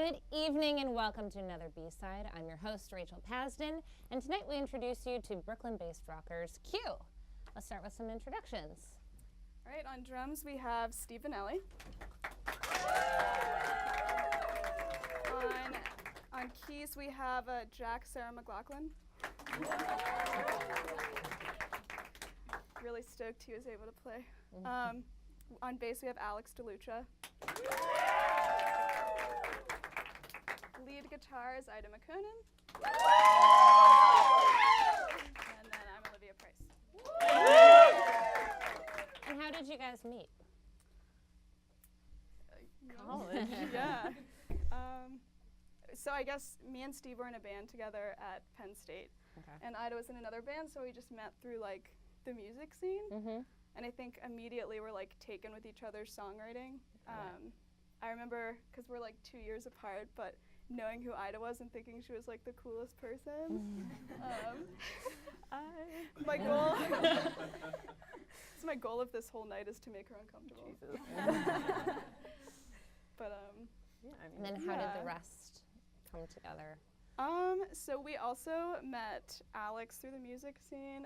Good evening and welcome to another B-Side. I'm your host, Rachael Pazdan, and tonight we introduce you to Brooklyn-based rockers Q. Let's start with some introductions. All right, on drums we have Steve Vanelli. On keys we have Jack Sarah McLaughlin. Really stoked he was able to play. On bass we have Alex DeLucia. Lead guitar is Ida McConan. And then I'm Olivia Price. And how did you guys meet? College. Yeah. So I guess me and Steve were in a band together at Penn State. Okay. And Ida was in another band, so we just met through like the music scene. And I think immediately we're like taken with each other's songwriting. I remember, because we're like 2 years apart, but knowing who Ida was and thinking she was like the coolest person. My goal, so my goal of this whole night is to make her uncomfortable. Jesus. But yeah, I mean, And then how did the rest come together? So we also met Alex through the music scene.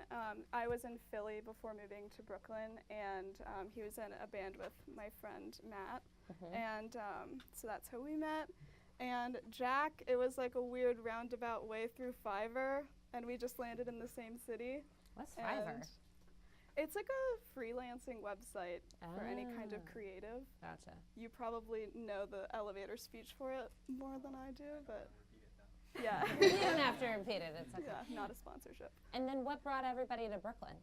I was in Philly before moving to Brooklyn, and he was in a band with my friend Matt. And so that's how we met. And Jack, it was like a weird roundabout way through Fiverr, and we just landed in the same city. What's Fiverr? And it's like a freelancing website for any kind of creative. Gotcha. You probably know the elevator speech for it more than I do, but yeah. You don't have to repeat it, it's okay. Yeah, not a sponsorship. And then what brought everybody to Brooklyn?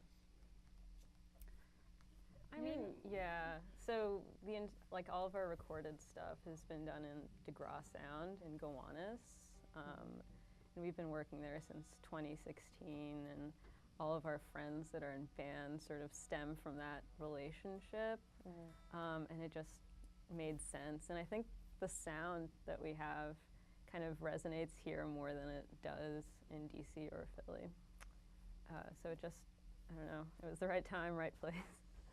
I mean, yeah. So like all of our recorded stuff has been done in DeGraw Sound in Gowanus, and we've been working there since 2016. And all of our friends that are in bands sort of stem from that relationship, and it just made sense. And I think the sound that we have kind of resonates here more than it does in DC or Philly. So it just, I don't know, it was the right time, right place.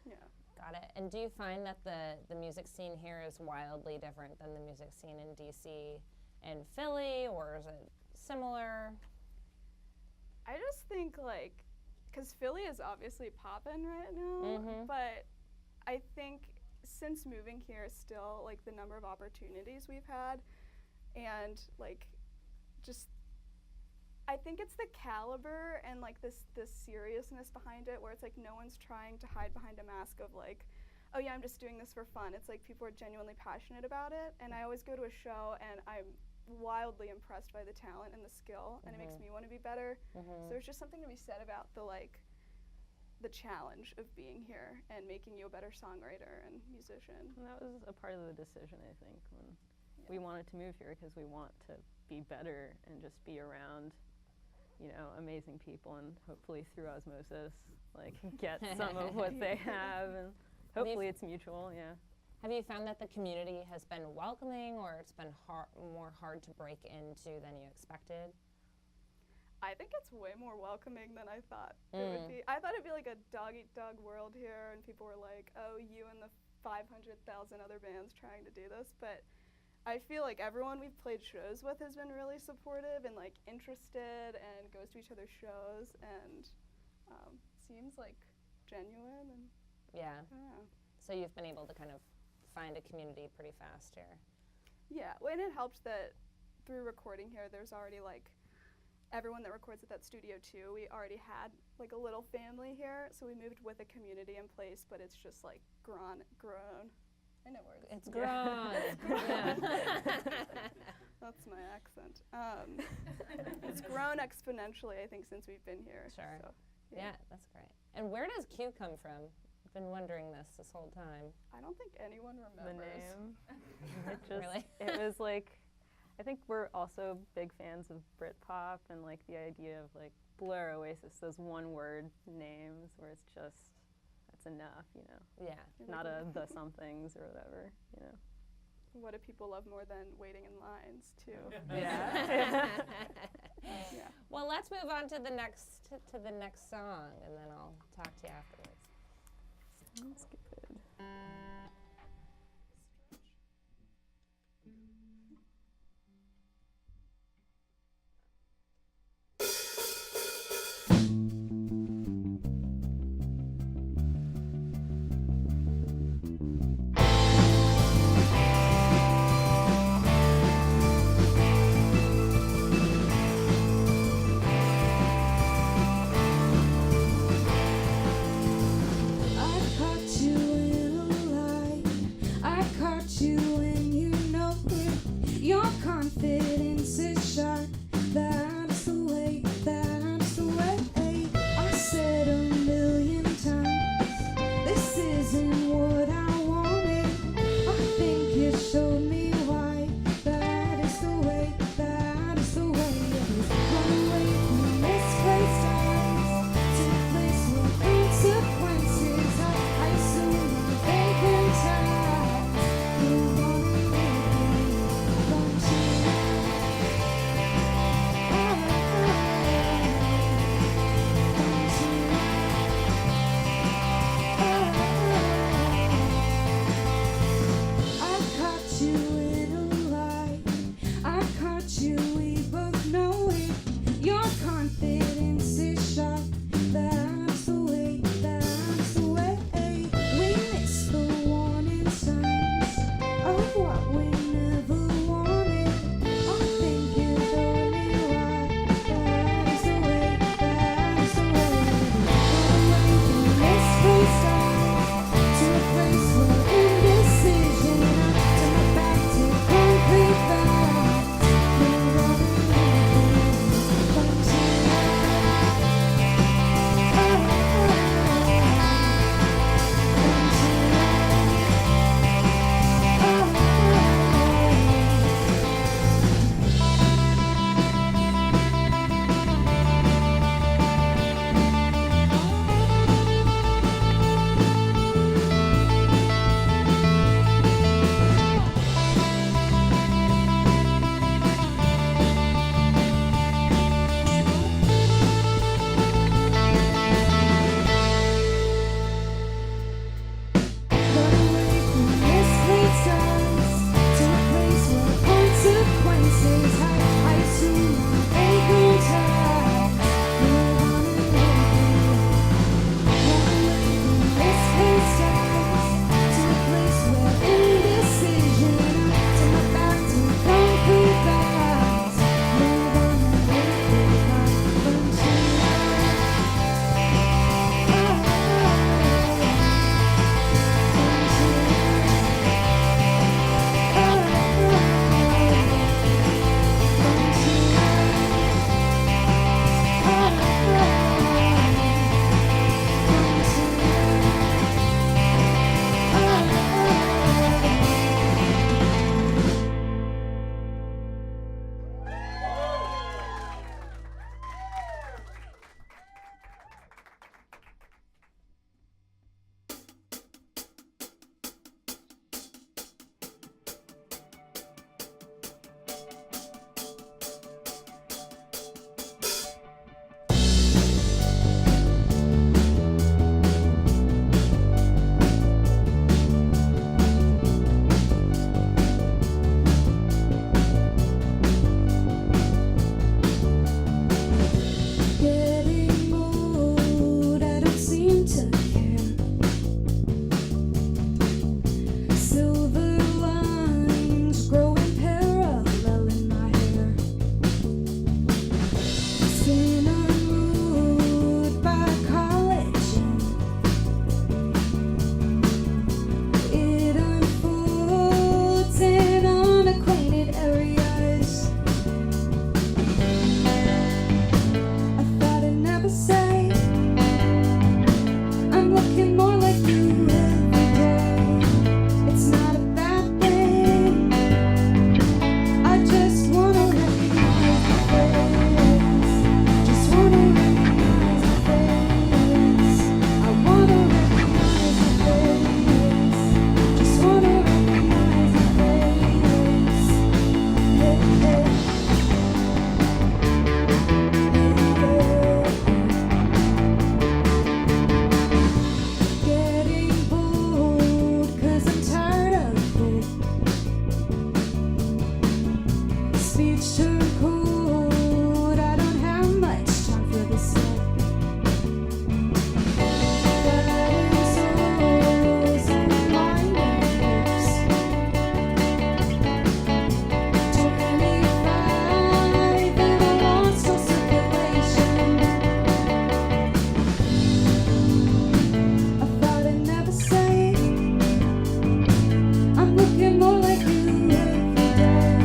Yeah. Got it. And do you find that the music scene here is wildly different than the music scene in DC and Philly, or is it similar? I just think like, because Philly is obviously poppin' right now, but I think since moving here still, like the number of opportunities we've had, and like just, I think it's the caliber and like this seriousness behind it, where it's like no one's trying to hide behind a mask of like, oh yeah, I'm just doing this for fun. It's like people are genuinely passionate about it, and I always go to a show and I'm wildly impressed by the talent and the skill, and it makes me want to be better. So there's just something to be said about the challenge of being here and making you a better songwriter and musician. And that was a part of the decision, I think, when we wanted to move here, because we want to be better and just be around, you know, amazing people, and hopefully through osmosis, like get some of what they have, and hopefully it's mutual, yeah. Have you found that the community has been welcoming, or it's been more hard to break into than you expected? I think it's way more welcoming than I thought it would be. I thought it'd be like a dog-eat-dog world here, and people were like, oh, you and the 500,000 other bands trying to do this, but I feel like everyone we've played shows with has been really supportive and like interested and goes to each other's shows, and seems like genuine. And Yeah. I don't know. So you've been able to kind of find a community pretty fast here. Yeah, well, and it helped that through recording here, there's already like everyone that records at that studio too. We already had like a little family here, so we moved with a community in place, but it's just like grown. I know words. It's grown. Yeah. That's my accent. It's grown exponentially, I think, since we've been here. Sure. So, Yeah, that's great. And where does Q come from? I've been wondering this whole time. I don't think anyone The remembers. name. It just, Really? it was like, I think we're also big fans of Britpop, and like the idea of like Blur, Oasis, those one-word names where it's just, that's enough, you know. Yeah. Not the somethings or whatever, you know. What do people love more than waiting in lines, too? Yeah. Yeah. Well, let's move on to the next song, and then I'll talk to you afterwards. Sounds good. confidence is shot. That's the way, that's the way. I said a million times, this isn't what I wanted. I think you showed me why. That is the way, that is the way. Run away from misplaced times to a place where consequences I assume are vacant times. You wanna live me, don't you? I caught you in a lie. I caught you, we both know it. Your confidence is shot. That's the way, that's the way. We miss the warning signs of what we never wanted. I think you know me why. That is the way, that is the way. Run away from misplaced times to a place where indecision. I turn my back to concrete facts. You're running from getting old, I don't seem to care. Silver lines growing parallel in my hair. Skin unmoved by college. It unfolds in unacquainted areas. I thought I'd never say I'm looking more like you every day. It's not a bad thing. I just wanna recognize the face. Just wanna recognize the face. I wanna recognize the face. Just wanna recognize the face. Hey, hey. Getting bold, 'cause I'm tired of it. Speech turned cold, I don't have much time for this yet. Guiding souls and blinding hopes. 25 and I lost all circulation. I thought I'd never say I'm looking more like you every day.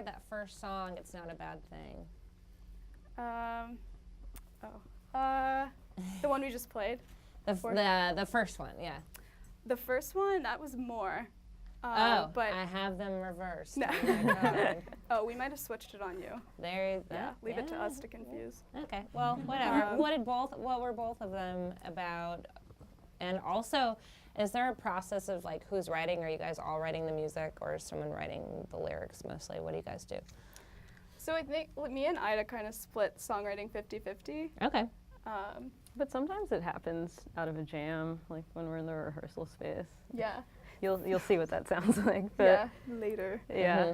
start that first song, It's Not a Bad Thing? The one we just played. The first one, yeah. The first one, that was more. But I have them reversed. No. Oh my God. Oh, we might have switched it on you. Leave it to us to confuse. Okay, well, whatever. What were both of them about? And also, is there a process of like who's writing? Are you guys all writing the music, or is someone writing the lyrics mostly? What do you guys do? So I think me and Ida kind of split songwriting 50-50. Okay. But sometimes it happens out of a jam, like when we're in the rehearsal space. Yeah. You'll see what that sounds like. But Yeah, later. Yeah.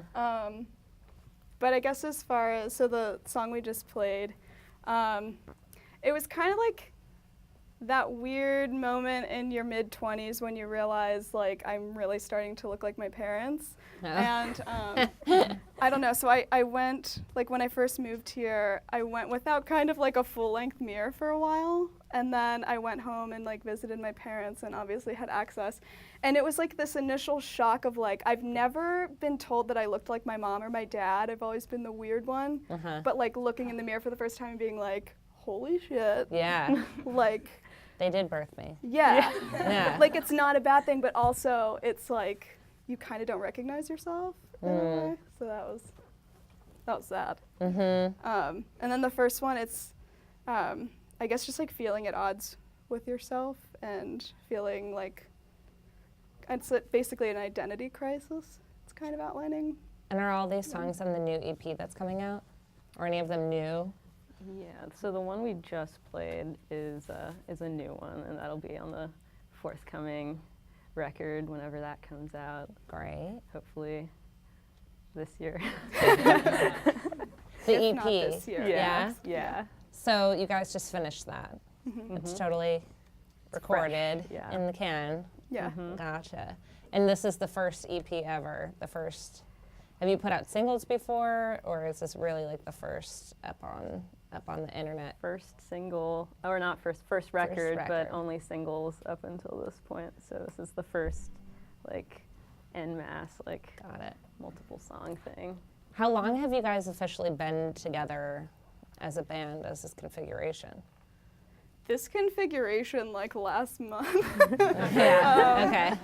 But I guess as far as, so the song we just played, it was kind of like that weird moment in your mid-20s when you realize, like, I'm really starting to look like my parents. Oh. And I don't know, so I went, like when I first moved here, I went without kind of like a full-length mirror for a while. And then I went home and like visited my parents and obviously had access. And it was like this initial shock of like, I've never been told that I looked like my mom or my dad. I've always been the weird one. But like looking in the mirror for the first time and being like, holy shit. Yeah. Like. They did birth me. Yeah. Yeah. Like it's not a bad thing, but also it's like, you kind of don't recognize yourself in a way. So that was sad. And then the first one, it's, I guess just like feeling at odds with yourself and feeling like it's basically an identity crisis. It's kind of outlining. And are all these songs on the new EP that's coming out? Or any of them new? Yeah, so the one we just played is a new one, and that'll be on the forthcoming record whenever that comes out. Great. Hopefully this year. The If EP. not this year. Yeah. Yeah. So you guys just finished that. It's totally recorded yeah. in the can. Yeah. Gotcha. And this is the first EP ever. The first. Have you put out singles before, or is this really like the first up on the internet? First single, or not first record, record. but only singles up until this point. So this is the first, like, en masse, like, Got it. multiple song thing. How long have you guys officially been together as a band, as this configuration? This configuration, like last month. Yeah. Okay.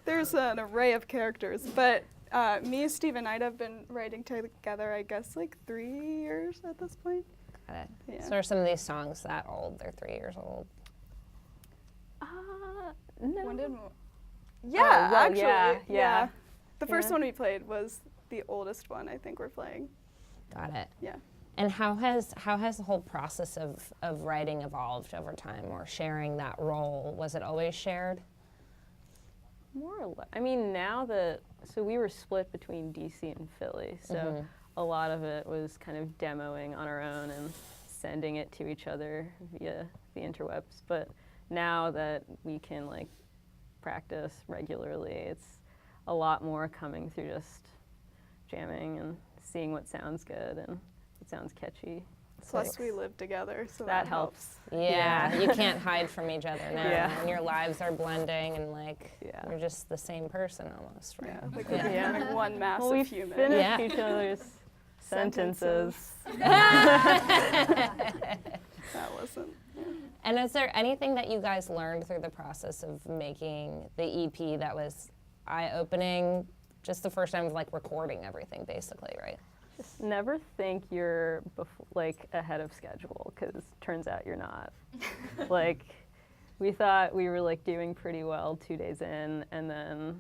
There's an array of characters, but me, Steve, and Ida have been writing together, I guess, like 3 years at this point. Got it. Yeah. So are some of these songs that old? They're 3 years old. No. When did yeah, well, actually. yeah. The first Yeah. one we played was the oldest one I think we're playing. Got it. Yeah. And how has the whole process of writing evolved over time, or sharing that role? Was it always shared? More or less. I mean, now that, so we were split between DC and Philly, so a lot of it was kind of demoing on our own and sending it to each other via the interwebs. But now that we can like practice regularly, it's a lot more coming through just jamming and seeing what sounds good and it sounds catchy. Plus we live together, so That helps. Yeah, you can't hide from each other now. Yeah. And your lives are blending, and like Yeah. you're just the same person almost, right? Yeah, like Yeah. we're becoming one massive Well, we human. finish Yeah. each other's sentences. That wasn't. And is there anything that you guys learned through the process of making the EP that was eye-opening? Just the first time of like recording everything, basically, right? Just never think you're like ahead of schedule, because turns out you're not. Like, we thought we were like doing pretty well 2 days in, and then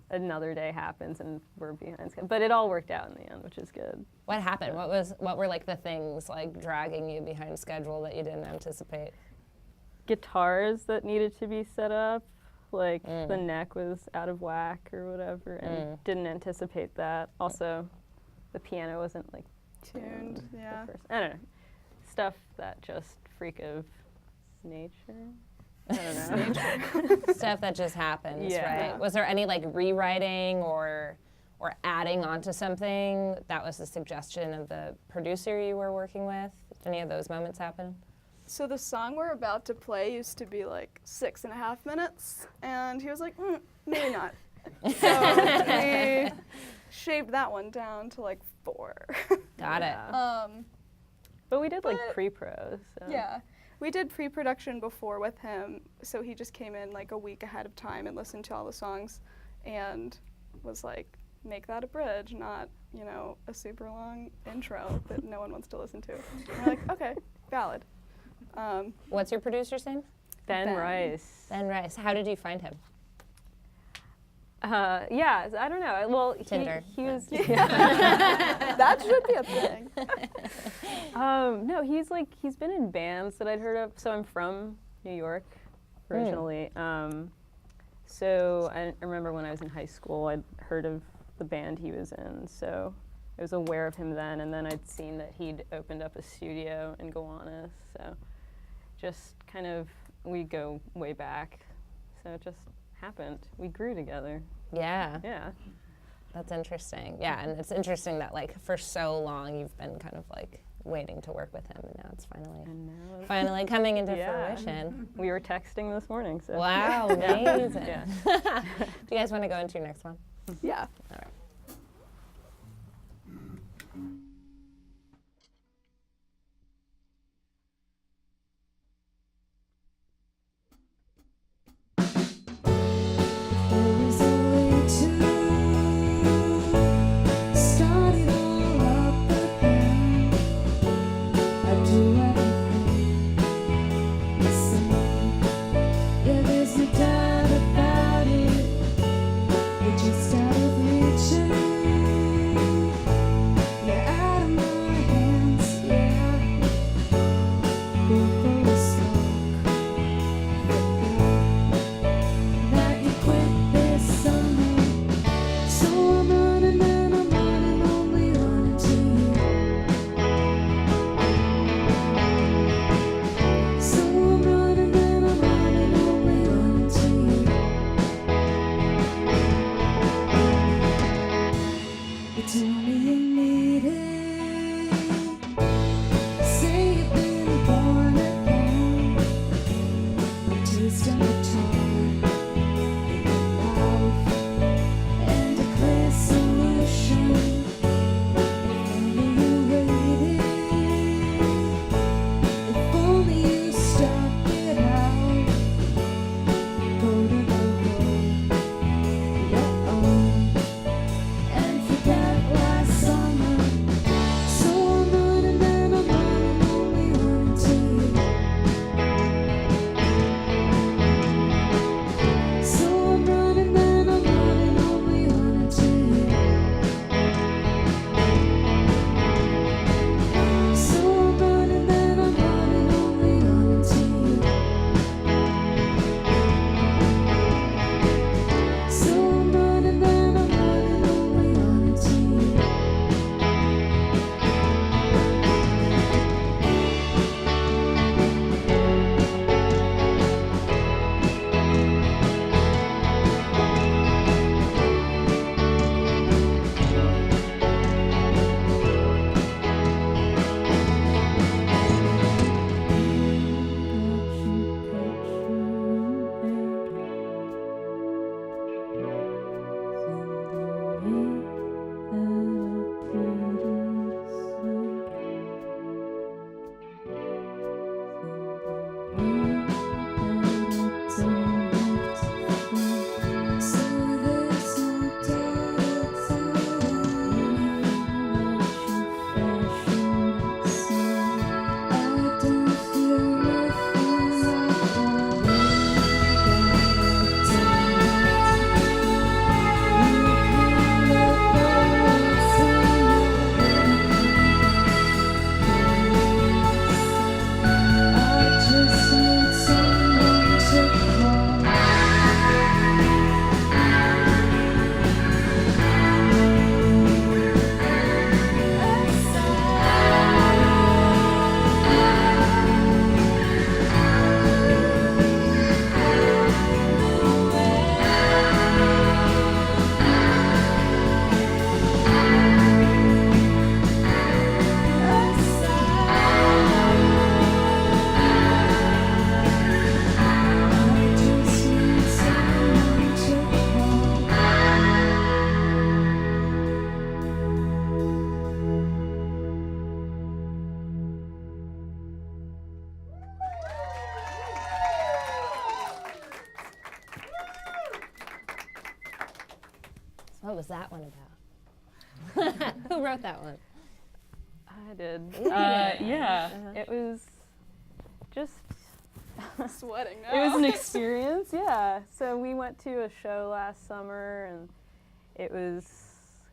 another day happens and we're behind schedule. But it all worked out in the end, which is good. What happened? What were like the things like dragging you behind schedule that you didn't anticipate? Guitars that needed to be set up, like the neck was out of whack or whatever, and didn't anticipate that. Also, the piano wasn't like Tuned, yeah. the first. I don't know. Stuff that just freak of nature. I don't know. Stuff that just happens, Yeah. right? Was there any like rewriting or adding onto something that was the suggestion of the producer you were working with? Did any of those moments happen? So the song we're about to play used to be like 6.5 minutes, and he was like, maybe not. So shaved that one down to like 4. Got it. But we did like but- pre-pros. So. Yeah. We did pre-production before with him, so he just came in like a week ahead of time and listened to all the songs and was like, make that a bridge, not, you know, a super long intro that no one wants to listen to. And we're like, okay, ballad. What's your producer's name? Ben Rice. Ben Rice. How did you find him? Yeah, I don't know. Well, Tinder. he was. That should be a thing. No, he's been in bands that I'd heard of. So I'm from New York originally. So I remember when I was in high school, I'd heard of the band he was in. So I was aware of him then, and then I'd seen that he'd opened up a studio in Gowanus. So just kind of, we go way back. So it just happened. We grew together. Yeah. Yeah. That's interesting. Yeah, and it's interesting that like for so long you've been kind of like waiting to work with him, and now it's finally coming into fruition. We were texting this morning. So. Wow, amazing. Yeah. Do you guys want to go into your next one? Yeah. All right. There is a way to start it all up again. I do everything the same. Yeah, there's no doubt about it. We're just out of reach was that one about? Who wrote that one? I did. Yeah. It was just Sweating it was now. an experience, yeah. So we went to a show last summer, and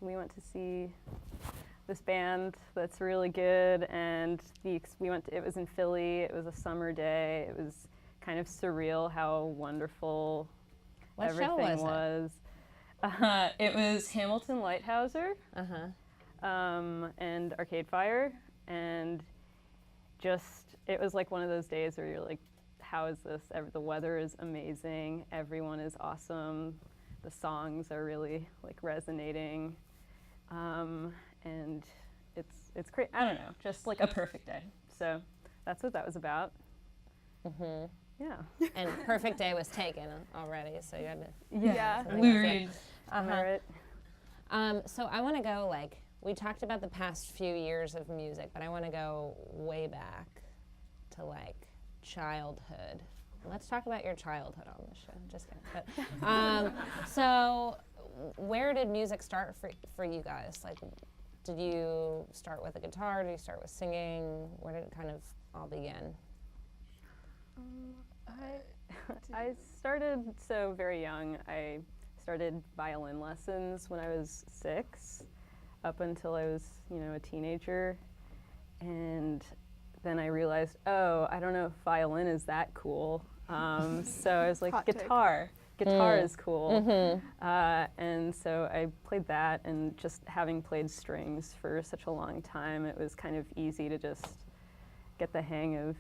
we went to see this band that's really good, and it was in Philly. It was a summer day. It was kind of surreal how wonderful What everything show was was. It was Hamilton Lighthouser Uh-huh. and Arcade Fire, and it was like one of those days where you're like, how is this? The weather is amazing. Everyone is awesome. The songs are really like resonating, and it's great. I don't know, just like a perfect day. So that's what that was about. Mm-hmm. Yeah. And Perfect Day was taken already, so you had to. Yeah. Lou Reed. Uh-huh. So I want to go we talked about the past few years of music, but I want to go way back to childhood. Let's talk about your childhood on this show. Just kidding. But, so where did music start for you guys? Did you start with a guitar? Did you start with singing? Where did it kind of all begin? I started so very young. I started violin lessons when I was 6, up until I was, a teenager, and then I realized, I don't know if violin is that cool. So I was like, Hot take. guitar is cool. Mm-hmm. And so I played that, and just having played strings for such a long time, it was kind of easy to just get the hang of,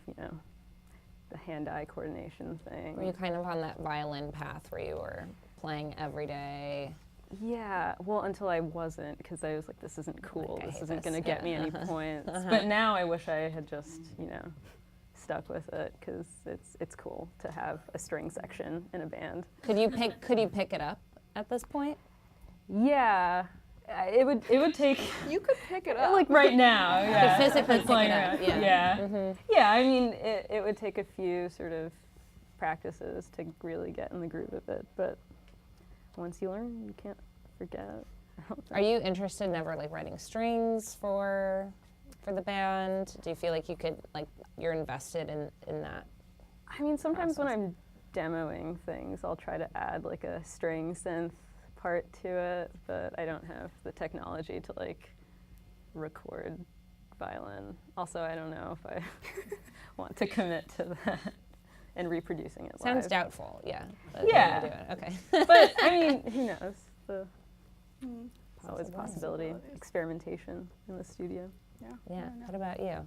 the hand-eye coordination thing. Were you kind of on that violin path where you were playing every day? Yeah, well, until I wasn't, because I was like, this isn't cool. I This hate isn't this. going to get me any points. But now I wish I had just, stuck with it, because it's cool to have a string section in a band. Could you pick it up at this point? Yeah, it would take You could pick it up. like right now. Yeah, Could physically pick it up. Yeah. Yeah. Yeah. I mean, it would take a few sort of practices to really get in the groove of it, but once you learn, you can't forget. Are you interested in ever writing strings for the band? Do you feel like you could you're invested in that? I mean, sometimes when I'm demoing things, I'll try to add a string synth part to it, but I don't have the technology to record violin. Also, I don't know if I want to commit to that and reproducing it live. Sounds doubtful, yeah. But Yeah. you do it. Okay. But I mean, who knows? It's always a possibility. Possibilities. Experimentation in the studio. Yeah. Yeah. What about you?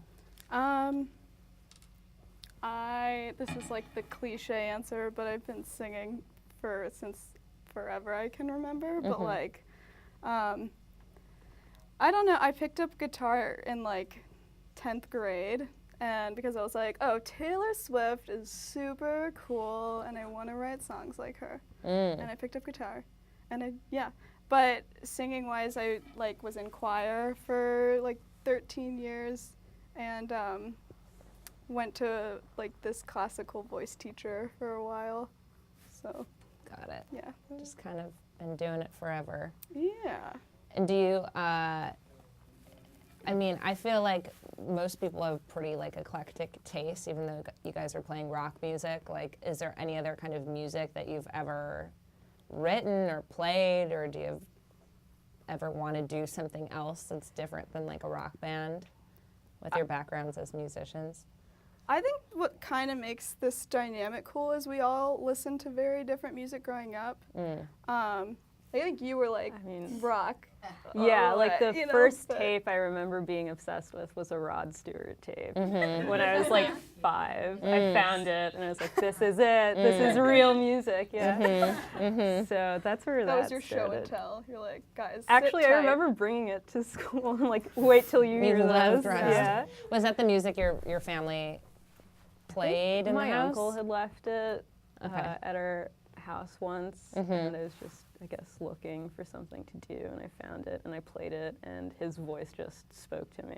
This is the cliche answer, but I've been singing since forever I can remember. But I don't know. I picked up guitar in 10th grade, and because I was like, oh, Taylor Swift is super cool, and I want to write songs like her, and I picked up guitar, and But singing wise, I was in choir for 13 years, and went to this classical voice teacher for a while. So Got it. yeah. Just kind of been doing it forever. Yeah. And do you, I mean, I feel like most people have pretty eclectic taste, even though you guys are playing rock music. Is there any other kind of music that you've ever written or played, or do you ever want to do something else that's different than a rock band with your backgrounds as musicians? I think what kind of makes this dynamic cool is we all listen to very different music growing up. I think you were rock. Yeah, the you know, first but- tape I remember being obsessed with was a Rod Stewart tape. When I was 5, I found it and I was like, this is it. This is real music. Yeah. So that's where That that was your show and started. tell. You're like, guys. Actually, sit I tight. remember bringing it to school and wait till you hear loved this. Rod Yeah. Was that the music your family played in My the house? uncle had left it Okay. at our house once, and I was just, I guess, looking for something to do, and I found it, and I played it, and his voice just spoke to me.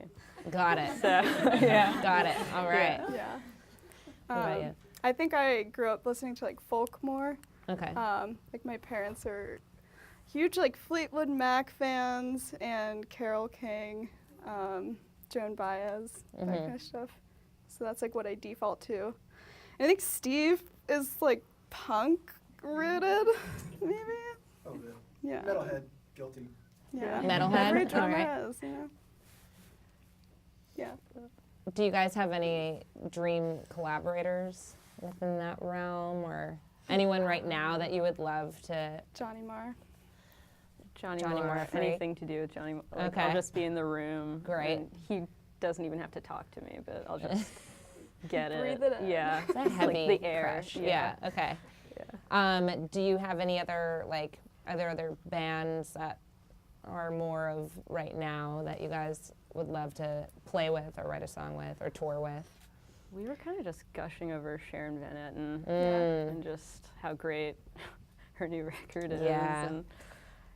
Got it. So, yeah. Got it. All right. Yeah. What about you? I think I grew up listening to folk more. Okay. My parents are huge like Fleetwood Mac fans and Carole King, Joan Baez, that kind of stuff. So that's like what I default to. And I think Steve is like punk rooted, maybe. Oh, Yeah. Metalhead, guilty. Yeah. Metalhead? Every drummer Alright. is, you know. Yeah. Do you guys have any dream collaborators within that realm, or anyone right now that you would love to? Johnny Marr. Johnny Johnny Marr, Marr, free? anything to do with Johnny Marr. Like, Okay. I'll just be in the room. Great. And he doesn't even have to talk to me, but I'll just get it. Breathe it in. Yeah. Is that heavy like the air. crush? Yeah. Okay. Yeah. Do you have any other are there other bands that are more of right now that you guys would love to play with or write a song with or tour with? We were kind of just gushing over Sharon Van Etten Mm. and just how great her new record is. Yeah. And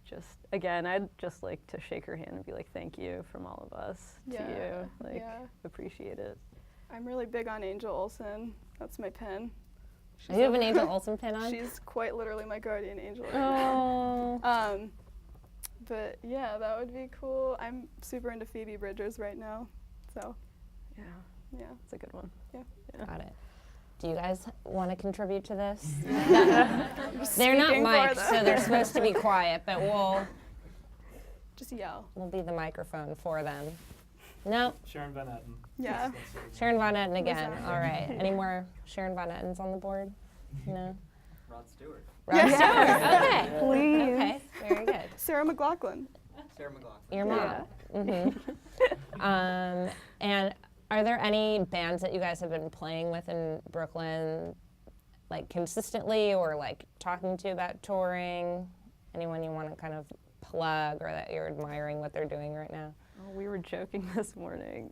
just, again, I'd just like to shake her hand and be like, thank you from all of us to you. Like, yeah. appreciate it. I'm really big on Angel Olsen. That's my pin. Do you have an Angel Olsen pin on? She's quite literally my guardian angel right Oh. now. But yeah, that would be cool. I'm super into Phoebe Bridgers right now. So, Yeah, yeah. it's a good one. Got it. Do you guys want to contribute to this? Just They're not speaking for mics, them. so they're supposed to be quiet, but Just yell. we'll be the microphone for them. No, Sharon Van Etten. Yeah. Sharon Von Etten again. Exactly. All right. Any more Sharon Von Ettens on the board? No. Rod Stewart. Rod Stewart. Okay. Please. Okay. Very good. Sarah McLachlan. Sarah McLachlan. Your mom. And are there any bands that you guys have been playing with in Brooklyn, like consistently, or like talking to about touring? Anyone you want to kind of plug, or that you're admiring what they're doing right now? Oh, we were joking this morning.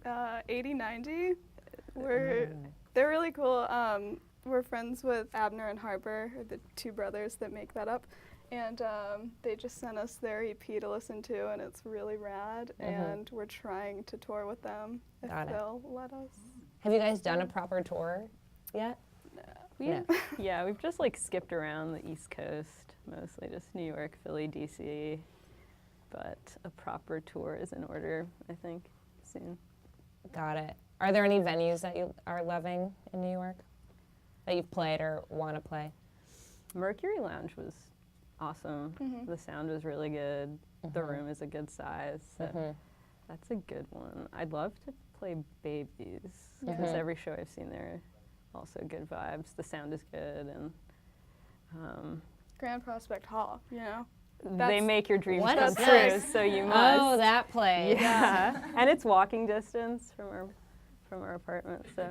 8090. They're really cool. We're friends with Abner and Harper, the two brothers that make that up. And they just sent us their EP to listen to, and it's really rad. And we're trying to tour with them if Got it. they'll let us. Have you guys done a proper tour yet? No. Yeah, we've just like skipped around the East Coast, mostly just New York, Philly, DC. But a proper tour is in order, I think, soon. Got it. Are there any venues that you are loving in New York that you've played or want to play? Mercury Lounge was awesome. The sound was really good. The room is a good size. So that's a good one. I'd love to play Babies because every show I've seen there, also good vibes. The sound is good, and Grand Prospect Hall, you know? they That's- make your dreams What come is true. this? So you must. Oh, that place. Yeah, and it's walking distance from our apartment, so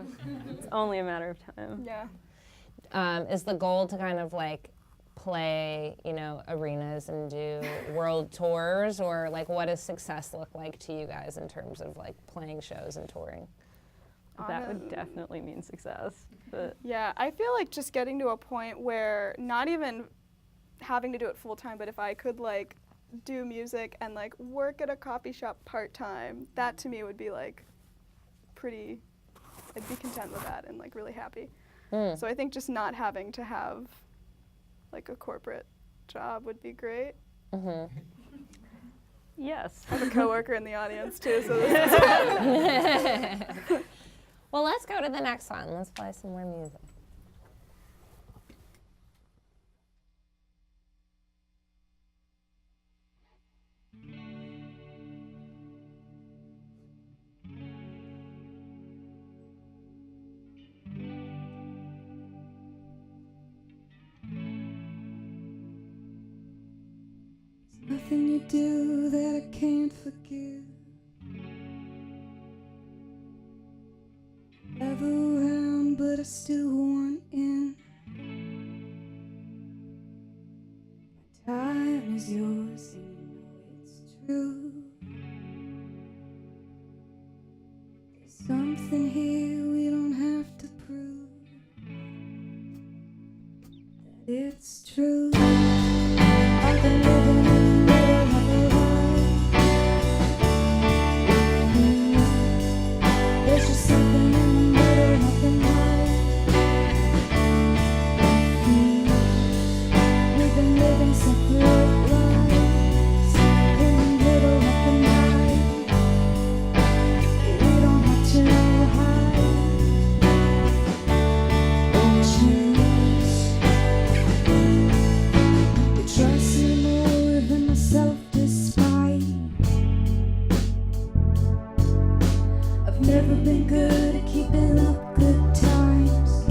it's only a matter of time. Yeah. Is the goal to kind of like play, arenas and do world tours, or like what does success look like to you guys in terms of like playing shows and touring? That would definitely mean success. But Yeah, I feel like just getting to a point where not even having to do it full time, but if I could like do music and like work at a coffee shop part time, that to me would be like pretty, I'd be content with that and like really happy. So I think just not having to have like a corporate job would be great. yes. I have a coworker in the audience too, so this is Well, let's go to the next one. Let's play some more music. Nothing you do that I can't forgive. Ever around, but I still want in. My time is yours, and you know it's true. There's something here we don't have to prove. That it's true. I've been living in the middle of a lie. There's just something in the middle of the night. We've been living separate lives. never been good at keeping up good times.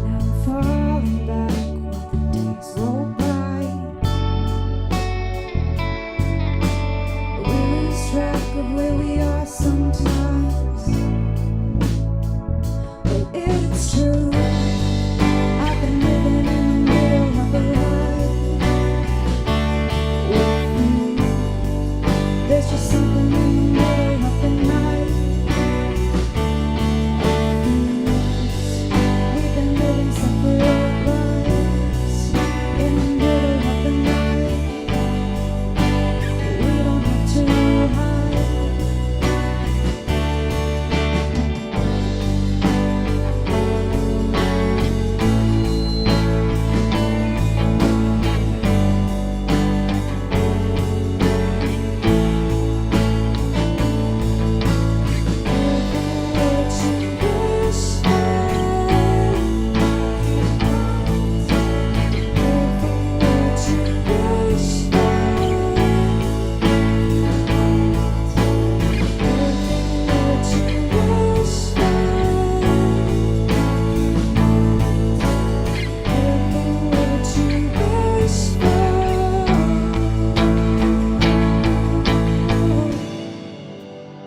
Now I'm falling back while the days roll by. We lose track of where we are sometimes. But it's true, I've been living in the middle of a lie with you. There's just something in the middle of the night. We've been living separate lives in the middle of the night. We don't have to hide.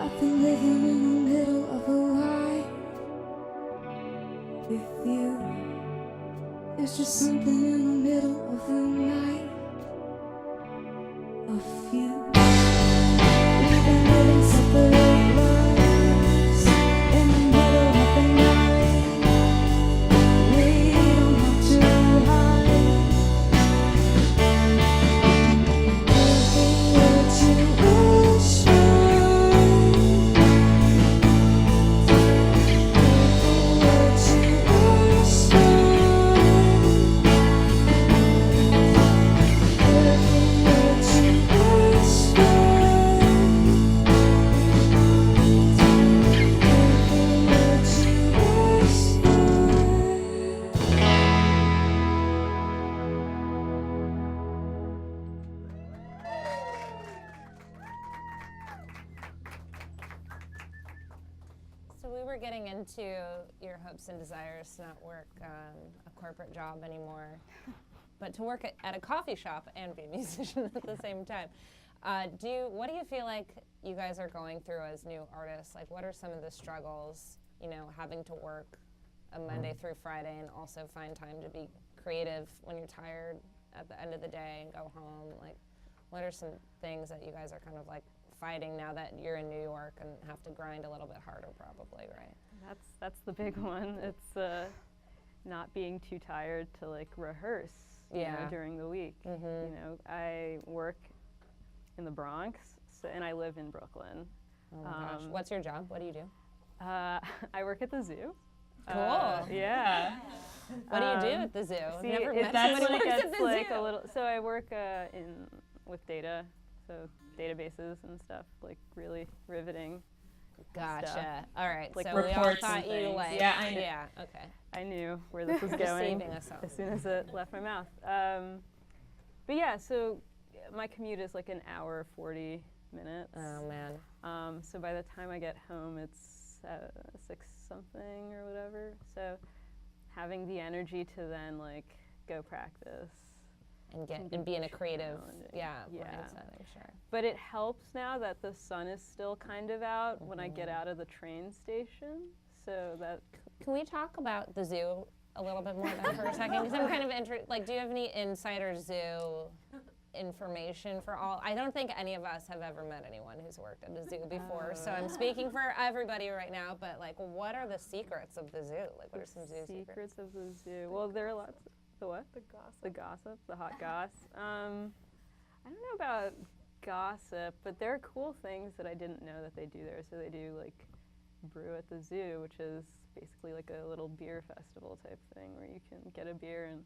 I've been living in the middle of a lie with you. There's just something in the middle of the night of you. We've been living separate lives in the middle of the night. We don't have to hide. Every word you whisper. So we were getting into your hopes and desires to not work a corporate job anymore, but to work at a coffee shop and be a musician at the same time. What do you feel like you guys are going through as new artists? Like, what are some of the struggles, having to work a Monday through Friday and also find time to be creative when you're tired at the end of the day and go home? Like, what are some things that you guys are kind of like fighting now that you're in New York and have to grind a little bit harder, probably, right? That's the big one. It's not being too tired to like rehearse during the week. I work in the Bronx, and I live in Brooklyn. Oh my gosh. What's your job? What do you do? I work at the zoo. Cool. Yeah. What do you do at the zoo? See, Never met that's somebody when who it works gets at the like zoo. a little. So I work with data, so databases and stuff, like really riveting. Gotcha. stuff. All right. Like so we all reports thought and you things. like. Yeah, I know. Yeah. Okay. I knew where this was Just going saving us all. as soon as it left my mouth. But yeah, so my commute is like an hour 40 minutes. Oh man. So by the time I get home, it's 6 something or whatever. So having the energy to then like go practice And be in a creative, challenging. mindset, I'm sure. But it helps now that the sun is still kind of out when I get out of the train station. So that Can we talk about the zoo a little bit more then for a second? Because I'm kind of like, do you have any insider zoo information for all? I don't think any of us have ever met anyone who's worked at a zoo before, so I'm speaking for everybody right now, but like, what are the secrets of the zoo? Like, what are some zoo secrets? secrets of the zoo. Well, there are lots. The what? The gossip. The gossip, the hot goss. I don't know about gossip, but there are cool things that I didn't know that they do there. So they do like brew at the zoo, which is basically like a little beer festival type thing where you can get a beer and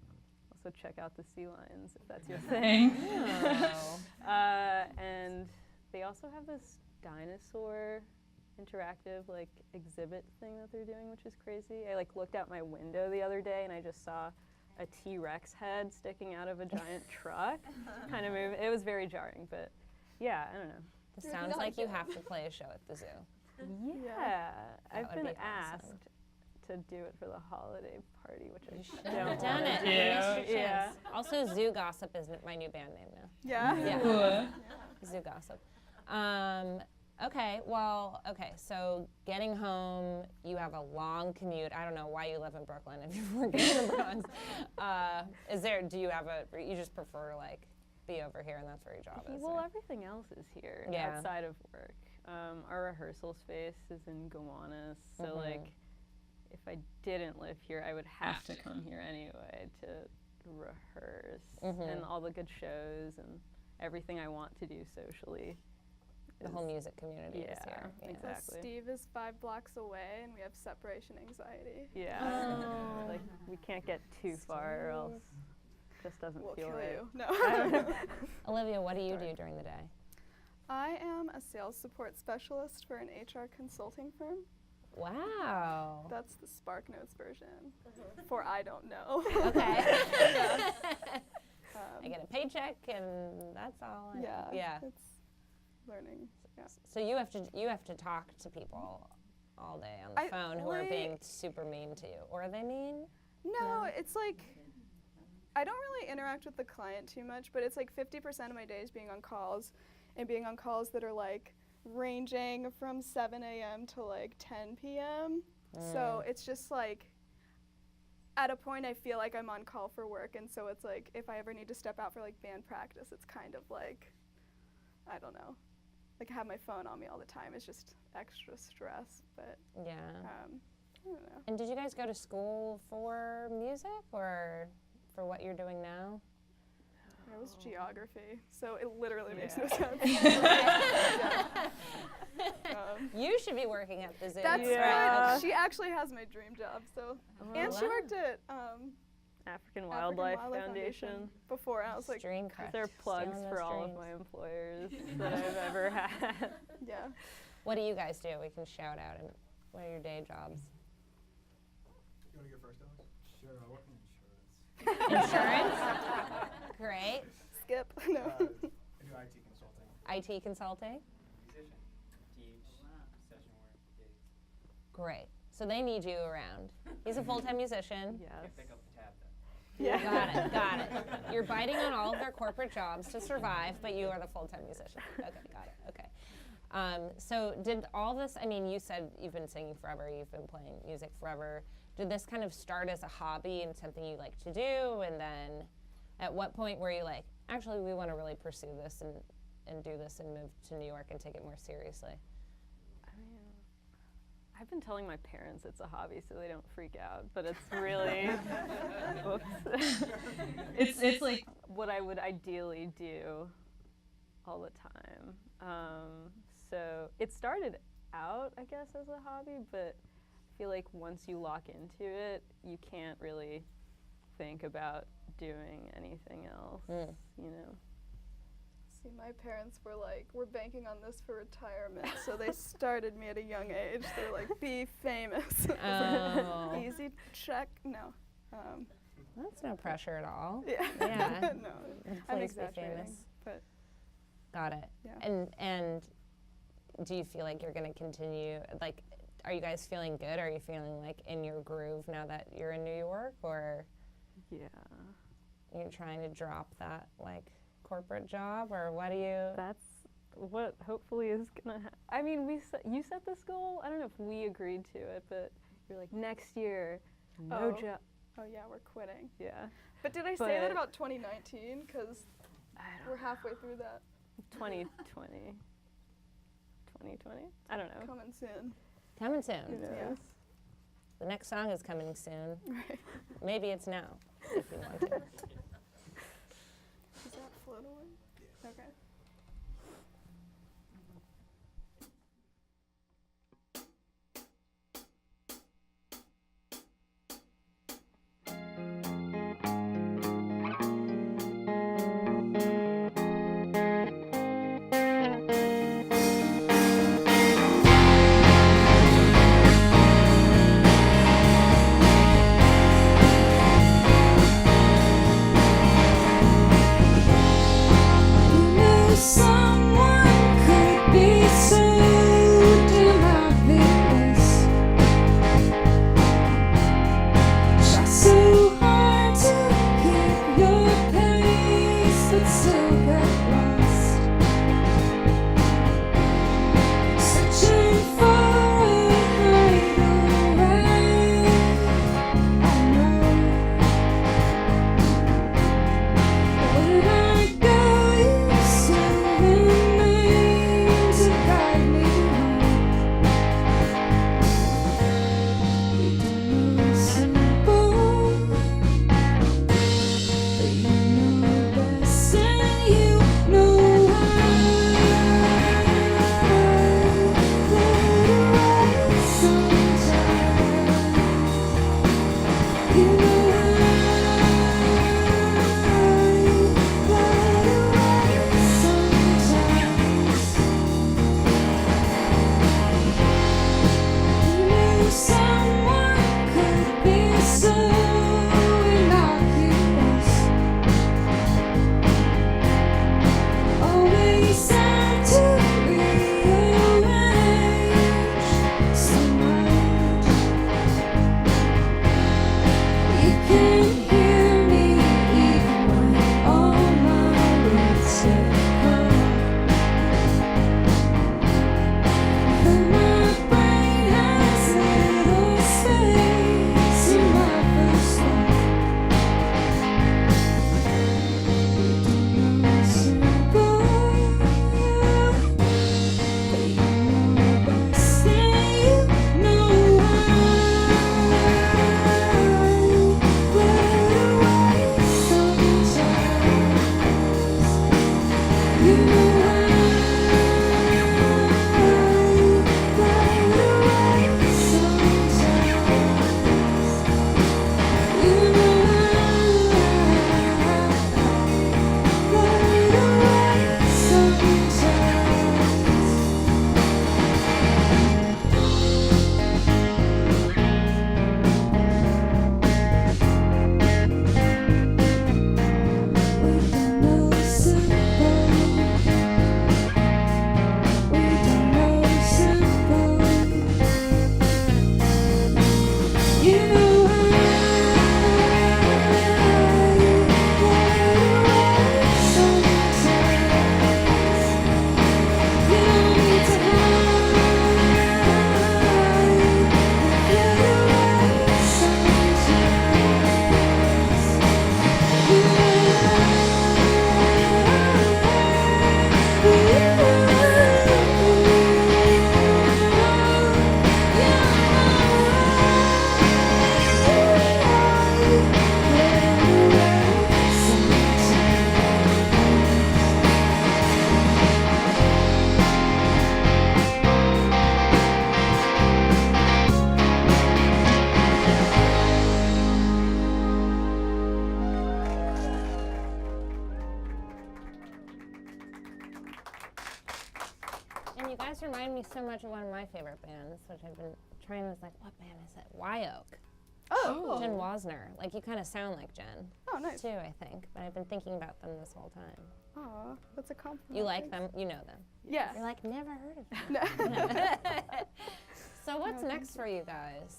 also check out the sea lions if that's your thing. And they also have this dinosaur interactive like exhibit thing that they're doing, which is crazy. I like looked out my window the other day and I just saw a T-Rex head sticking out of a giant truck kind of move. It was very jarring, but yeah, I don't know. This sounds like you have to play a show at the zoo. Yeah, I've would been be awesome. asked to do it for the holiday party, which I Should don't have done wanna it. do. You missed your Yeah. chance. Also, Zoo Gossip is my new band name now. Yeah. Yeah. Zoo Gossip. Okay, so getting home, you have a long commute. I don't know why you live in Brooklyn if you're working in the Bronx. Do you have you just prefer to like be over here and that's where your job is? Well, or- everything else is here Yeah. outside of work. Our rehearsal space is in Gowanus, so like if I didn't live here, I would have to come here anyway to rehearse and all the good shows and everything I want to do socially. The whole music community is Yeah, here. Yeah. exactly. Steve is 5 blocks away, and we have separation anxiety. Yeah, like we can't get too far or else it just doesn't We'll feel kill right. you. No. Olivia, what do you do during the day? I am a sales support specialist for an HR consulting firm. Wow. That's the Spark Notes version. For I don't know. Okay. Um, I get a paycheck and that's all. Yeah. It's learning. Yeah. So you have to talk to people all day on the phone who are being super mean to you, or are they mean? No, it's like I don't really interact with the client too much, but it's like 50% of my day is being on calls, and being on calls that are like ranging from 7 a.m. to like 10 p.m. So it's just like at a point I feel like I'm on call for work, and so it's like if I ever need to step out for like band practice, it's kind of like, I don't know, like I have my phone on me all the time. It's just extra stress, but Yeah. I don't know. And did you guys go to school for music or for what you're doing now? It was geography, so it literally makes no Yeah. sense. You should be working at the zoo. That's Yeah. what she actually has my dream job. So, and she wow. worked at African African Wildlife Wildlife Foundation. before, and I was like, Dream crush. They're plugs Stealing for those all of dreams. my employers that I've ever had. yeah. What do you guys do? We can shout out. And what are your day jobs? You want to go first, Alex? Sure, I work in insurance. Insurance. Great. Skip. No. I do IT consulting. IT consulting. Musician. Teach. Session work. Gigs. Great. So they need you around. He's a full-time musician. Yes. Can't pick up the tab though. Yeah. Got it. You're biting on all of their corporate jobs to survive, but you are the full-time musician. Okay, got it. Okay. So did all this, I mean, you said you've been singing forever, you've been playing music forever. Did this kind of start as a hobby and something you like to do? And then at what point were you like, actually, we want to really pursue this and do this and move to New York and take it more seriously? I mean, I've been telling my parents it's a hobby so they don't freak out, but it's really, whoops. it's like what I would ideally do all the time. So it started out, I guess, as a hobby, but I feel like once you lock into it, you can't really think about doing anything else, you know? See, my parents were like, we're banking on this for retirement, so they started me at a young age. They're like, be famous. Oh. Easy check. No. That's no pressure at all. Yeah. Yeah. No. I'm Please be exaggerating, famous. but Got it. Yeah. And do you feel like you're going to continue, like, are you guys feeling good? Are you feeling like in your groove now that you're in New York, or Yeah. you're trying to drop that like corporate job, or what do you? That's what hopefully is gonna I mean, you set this goal. I don't know if we agreed to it, but you're like, next year, no Oh. job. oh yeah, we're quitting. Yeah. But did I say that But- about 2019? Because I we're halfway through that. 2020. 2020? I don't know. Coming soon. Coming soon. Who knows? Yeah. The next song is coming soon. Right. Maybe it's now, if you want to. Is that float away? Okay. I so much of one of my favorite bands, which I've been trying to, was like, what band is it? Y-Oak. Oh. Jen Wasner. Like, you kind of sound like Jen. Oh, nice. Too, I think. But I've been thinking about them this whole time. Aw, that's a compliment. You like them? You know them. Yeah. You're like, never heard of them. No. So what's No, next for you guys?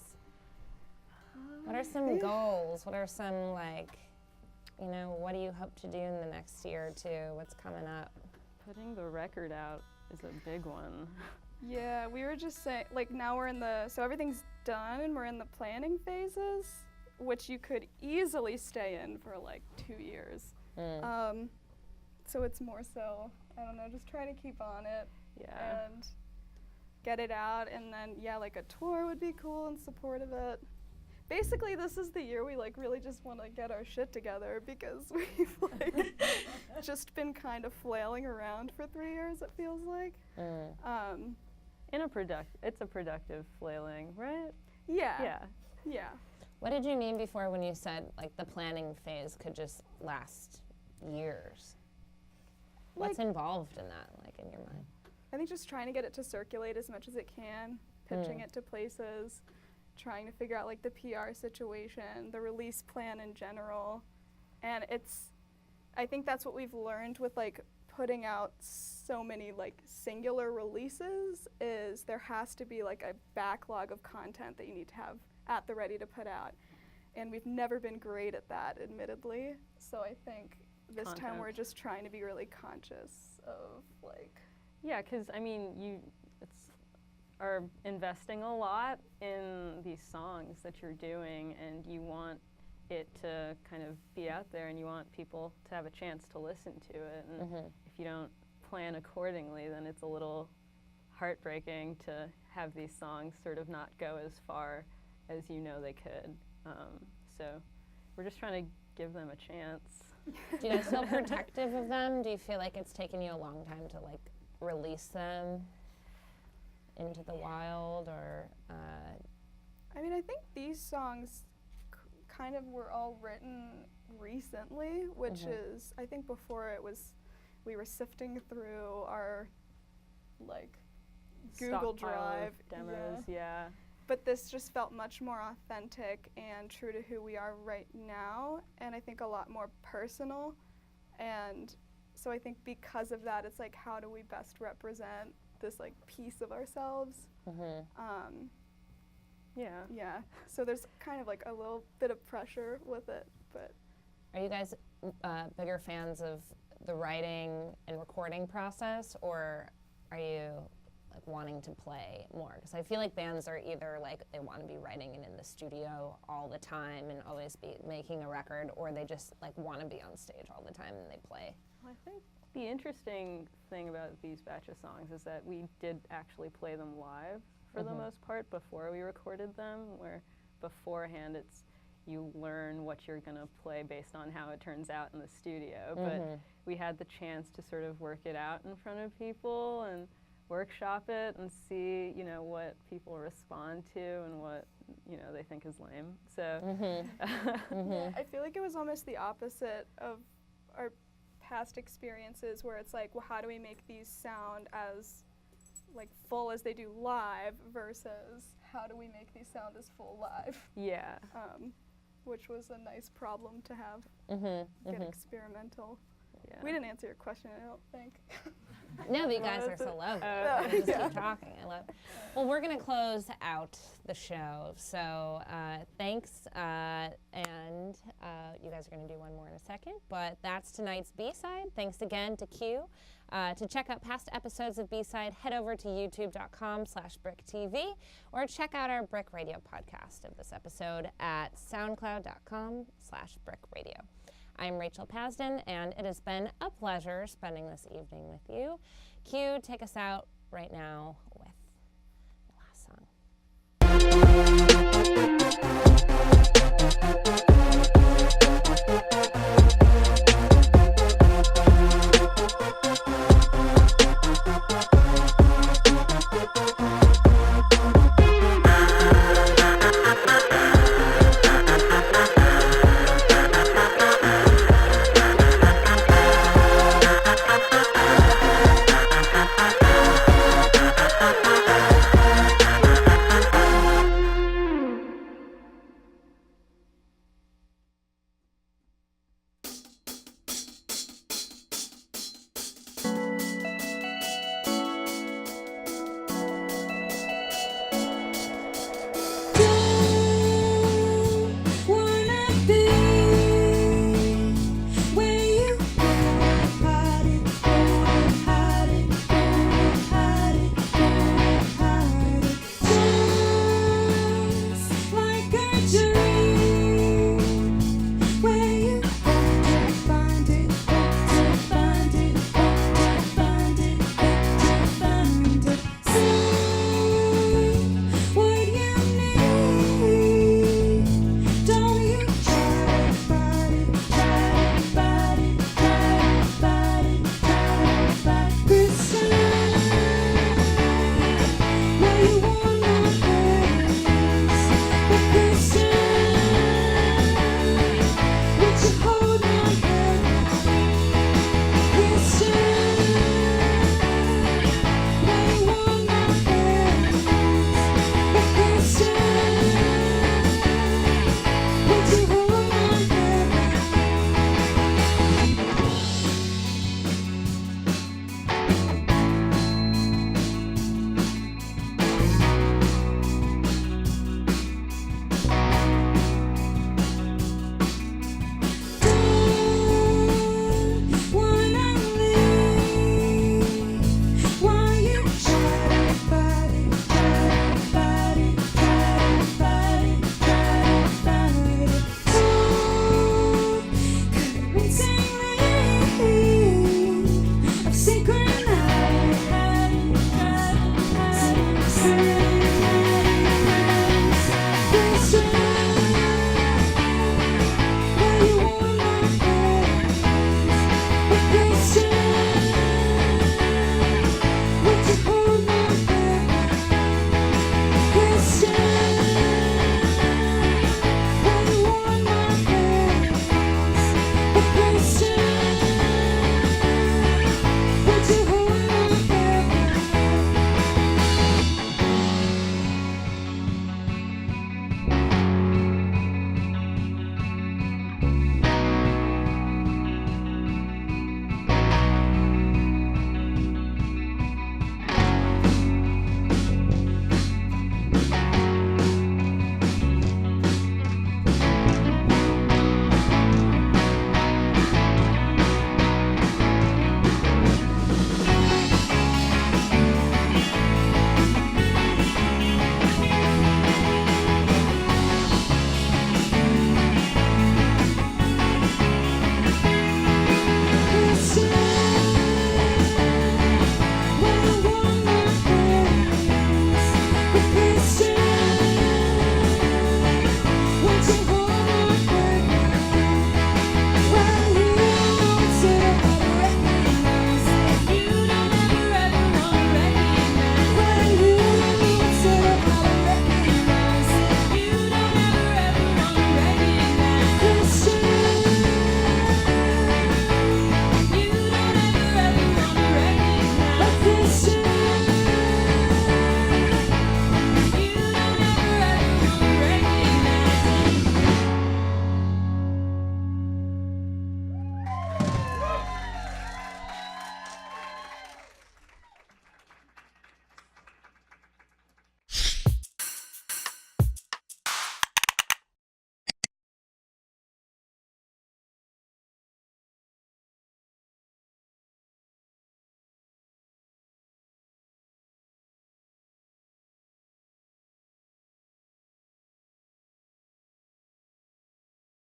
What are some goals? What are some, like, you know, what do you hope to do in the next year or two? What's coming up? Putting the record out is a big one. Yeah, we were just saying, like, now we're in the, so everything's done and we're in the planning phases, which you could easily stay in for like 2 years. So it's more so, I don't know, just try to keep on it Yeah. and get it out, and then, yeah, like a tour would be cool in support of it. Basically, this is the year we like really just want to get our shit together because we've like just been kind of flailing around for 3 years, it feels like. It's a productive flailing, right? Yeah. Yeah. Yeah. What did you mean before when you said, like, the planning phase could just last years? What's involved in that, like, in your mind? I think just trying to get it to circulate as much as it can, pitching it to places, trying to figure out like the PR situation, the release plan in general. And I think that's what we've learned with like putting out so many like singular releases is there has to be like a backlog of content that you need to have at the ready to put out. And we've never been great at that, admittedly. So I think this time we're just trying to be really conscious of like. Yeah, because I mean, you are investing a lot in these songs that you're doing, and you want it to kind of be out there, and you want people to have a chance to listen to it. And if you don't plan accordingly, then it's a little heartbreaking to have these songs sort of not go as far as you know they could. So we're just trying to give them a chance. Do you guys feel protective of them? Do you feel like it's taken you a long time to like release them into the wild, or? I mean, I think these songs kind of were all written recently, which is, I think before it was, we were sifting through our like Google Drive demos, yeah. But this just felt much more authentic and true to who we are right now, and I think a lot more personal. And so I think because of that, it's like, how do we best represent this like piece of ourselves? Yeah. So there's kind of like a little bit of pressure with it, but. Are you guys bigger fans of the writing and recording process, or are you like wanting to play more? Because I feel like bands are either like they want to be writing and in the studio all the time and always be making a record, or they just like want to be on stage all the time and they play. Well, I think the interesting thing about these batch of songs is that we did actually play them live for the most part before we recorded them, where beforehand it's you learn what you're going to play based on how it turns out in the studio. But we had the chance to sort of work it out in front of people and workshop it and see, you know, what people respond to and what, you know, they think is lame. So Yeah, I feel like it was almost the opposite of our past experiences, where it's like, well, how do we make these sound as like full as they do live versus how do we make these sound as full live? Yeah. Which was a nice problem to have. Get experimental. Yeah. We didn't answer your question, I don't think. No, but you guys are so lovely. Just keep talking. I love it. Well, we're going to close out the show. So thanks. And you guys are going to do one more in a second. But that's tonight's B-side. Thanks again to Q. To check out past episodes of B-side, head over to youtube.com/BRIC TV, or check out our BRIC Radio podcast of this episode at soundcloud.com/BRIC Radio. I'm Rachael Pazdan, and it has been a pleasure spending this evening with you. Q, take us out right now with the last song.